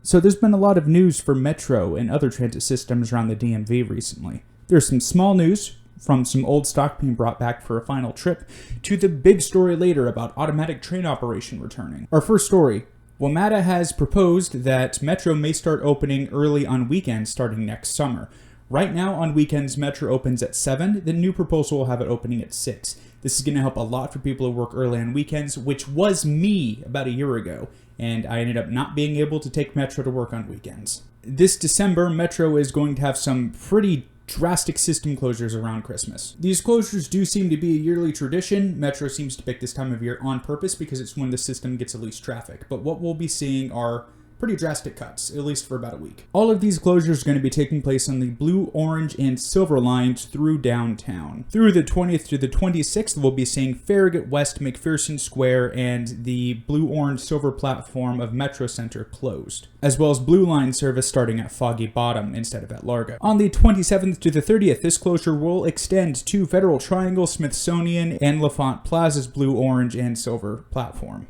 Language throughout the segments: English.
So there's been a lot of news for Metro and other transit systems around the DMV recently. There's some small news from some old stock being brought back for a final trip, to the big story later about automatic train operation returning. Our first story, WMATA has proposed that Metro may start opening early on weekends starting next summer. Right now on weekends, Metro opens at 7, the new proposal will have it opening at 6. This is going to help a lot for people who work early on weekends, which was me about a year ago, and I ended up not being able to take Metro to work on weekends. This December, Metro is going to have some pretty drastic system closures around Christmas. These closures do seem to be a yearly tradition. Metro seems to pick this time of year on purpose because it's when the system gets the least traffic. But what we'll be seeing are pretty drastic cuts, at least for about a week. All of these closures are going to be taking place on the blue, orange, and silver lines through downtown. Through the 20th to the 26th, we'll be seeing Farragut West, McPherson Square, and the blue, orange, silver platform of Metro Center closed, as well as blue line service starting at Foggy Bottom instead of at Largo. On the 27th to the 30th, this closure will extend to Federal Triangle, Smithsonian, and L'Enfant Plaza's blue, orange, and silver platform.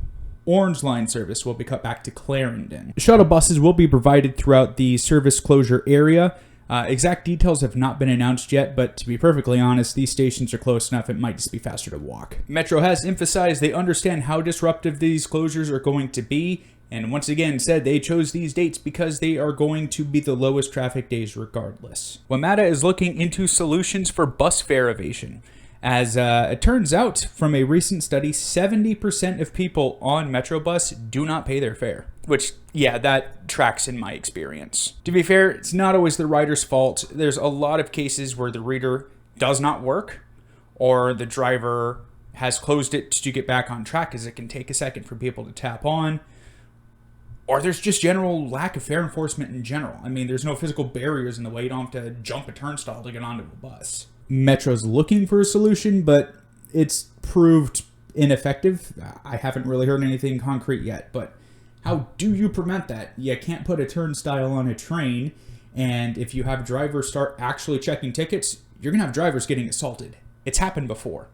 Orange line service will be cut back to Clarendon. Shuttle buses will be provided throughout the service closure area. Exact details have not been announced yet, but to be perfectly honest, these stations are close enough it might just be faster to walk. Metro has emphasized they understand how disruptive these closures are going to be, and once again said they chose these dates because they are going to be the lowest traffic days regardless. WMATA is looking into solutions for bus fare evasion. As it turns out, from a recent study, 70% of people on Metrobus do not pay their fare. Which, yeah, that tracks in my experience. To be fair, it's not always the rider's fault. There's a lot of cases where the reader does not work, or the driver has closed it to get back on track, as it can take a second for people to tap on. Or there's just general lack of fare enforcement in general. I mean, there's no physical barriers in the way. You don't have to jump a turnstile to get onto a bus. Metro's looking for a solution, but it's proved ineffective. I haven't really heard anything concrete yet, but how do you prevent that? You can't put a turnstile on a train, and if you have drivers start actually checking tickets, you're going to have drivers getting assaulted. It's happened before.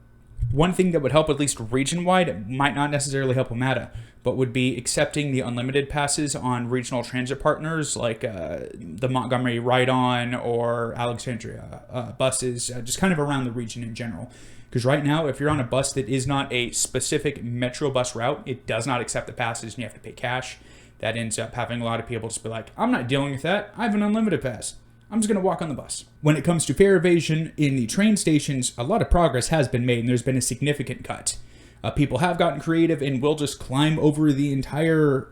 One thing that would help at least region-wide, might not necessarily help WMATA, but would be accepting the unlimited passes on regional transit partners like the Montgomery Ride-On or Alexandria buses, just kind of around the region in general. Because right now, if you're on a bus that is not a specific Metro bus route, it does not accept the passes and you have to pay cash. That ends up having a lot of people just be like, I'm not dealing with that. I have an unlimited pass. I'm just going to walk on the bus. When it comes to fare evasion in the train stations, a lot of progress has been made and there's been a significant cut. People have gotten creative and will just climb over the entire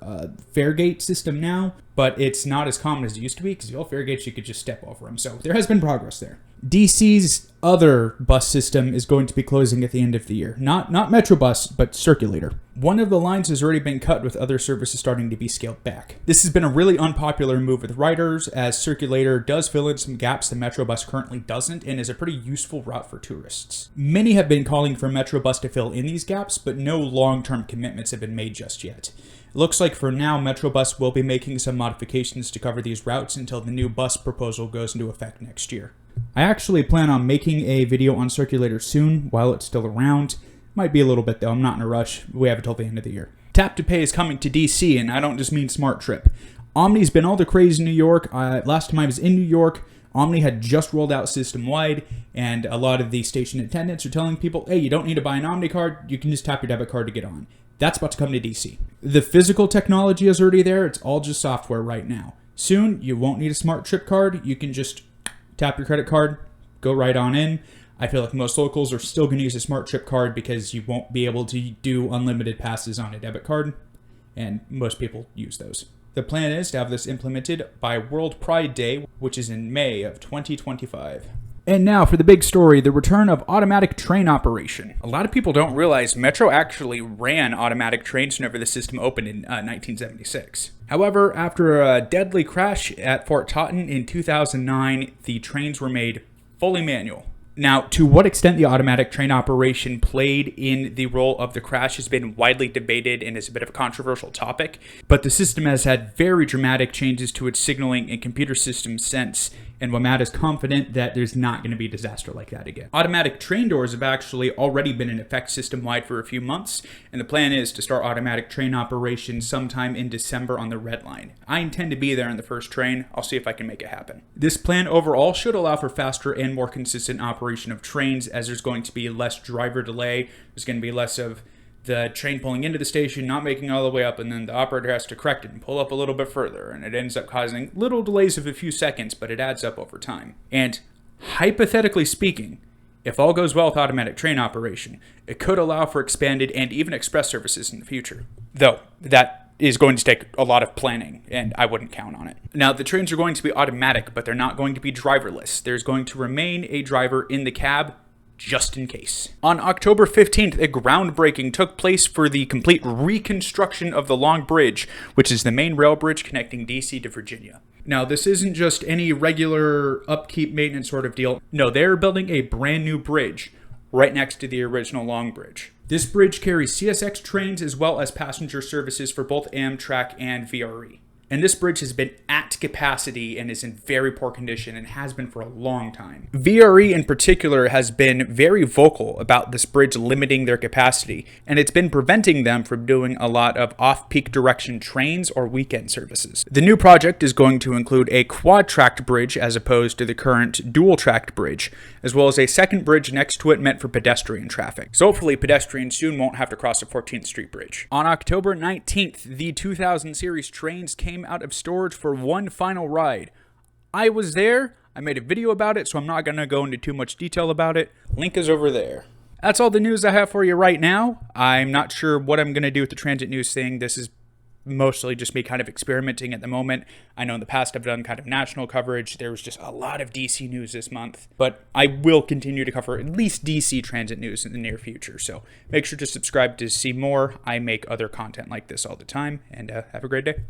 fare gate system now, but it's not as common as it used to be because the old fare gates you could just step over them. So there has been progress there. DC's other bus system is going to be closing at the end of the year. Not Metrobus, but Circulator. One of the lines has already been cut with other services starting to be scaled back. This has been a really unpopular move with riders, as Circulator does fill in some gaps the Metrobus currently doesn't and is a pretty useful route for tourists. Many have been calling for Metrobus to fill in these gaps, but no long-term commitments have been made just yet. It looks like for now, Metrobus will be making some modifications to cover these routes until the new bus proposal goes into effect next year. I actually plan on making a video on Circulator soon while it's still around. Might be a little bit though, I'm not in a rush. We have until the end of the year. Tap to Pay is coming to DC, and I don't just mean Smart Trip. Omni's been all the craze in New York. Last time I was in New York, Omni had just rolled out system-wide, and a lot of the station attendants are telling people, hey, you don't need to buy an Omni card, you can just tap your debit card to get on. That's about to come to DC. The physical technology is already there, it's all just software right now. Soon, you won't need a Smart Trip card, you can just tap your credit card, go right on in. I feel like most locals are still going to use a Smart Trip card because you won't be able to do unlimited passes on a debit card, and most people use those. The plan is to have this implemented by World Pride Day, which is in May of 2025. And now for the big story, the return of automatic train operation. A lot of people don't realize Metro actually ran automatic trains whenever the system opened in 1976. However, after a deadly crash at Fort Totten in 2009, the trains were made fully manual. Now, to what extent the automatic train operation played in the role of the crash has been widely debated and is a bit of a controversial topic, but the system has had very dramatic changes to its signaling and computer systems since, and WMATA is confident that there's not going to be a disaster like that again. Automatic train doors have actually already been in effect system-wide for a few months, and the plan is to start automatic train operations sometime in December on the Red Line. I intend to be there on the first train. I'll see if I can make it happen. This plan overall should allow for faster and more consistent operation of trains, as there's going to be less driver delay. There's going to be less of the train pulling into the station, not making it all the way up, and then the operator has to correct it and pull up a little bit further, and it ends up causing little delays of a few seconds, but it adds up over time. And hypothetically speaking, if all goes well with automatic train operation, it could allow for expanded and even express services in the future. Though, that is going to take a lot of planning, and I wouldn't count on it. Now, the trains are going to be automatic, but they're not going to be driverless. There's going to remain a driver in the cab, just in case. On October 15th, a groundbreaking took place for the complete reconstruction of the Long Bridge, which is the main rail bridge connecting DC to Virginia. Now, this isn't just any regular upkeep maintenance sort of deal. No, they're building a brand new bridge right next to the original Long Bridge. This bridge carries CSX trains as well as passenger services for both Amtrak and VRE. And this bridge has been at capacity and is in very poor condition and has been for a long time. VRE in particular has been very vocal about this bridge limiting their capacity, and it's been preventing them from doing a lot of off-peak direction trains or weekend services. The new project is going to include a quad-tracked bridge as opposed to the current dual-tracked bridge, as well as a second bridge next to it meant for pedestrian traffic. So hopefully pedestrians soon won't have to cross the 14th Street Bridge. On October 19th, the 2000 series trains came out of storage for one final ride. I was there. I made a video about it, so I'm not going to go into too much detail about it. Link is over there. That's all the news I have for you right now. I'm not sure what I'm going to do with the transit news thing. This is mostly just me kind of experimenting at the moment. I know in the past I've done kind of national coverage. There was just a lot of DC news this month, but I will continue to cover at least DC transit news in the near future. So make sure to subscribe to see more. I make other content like this all the time, and have a great day.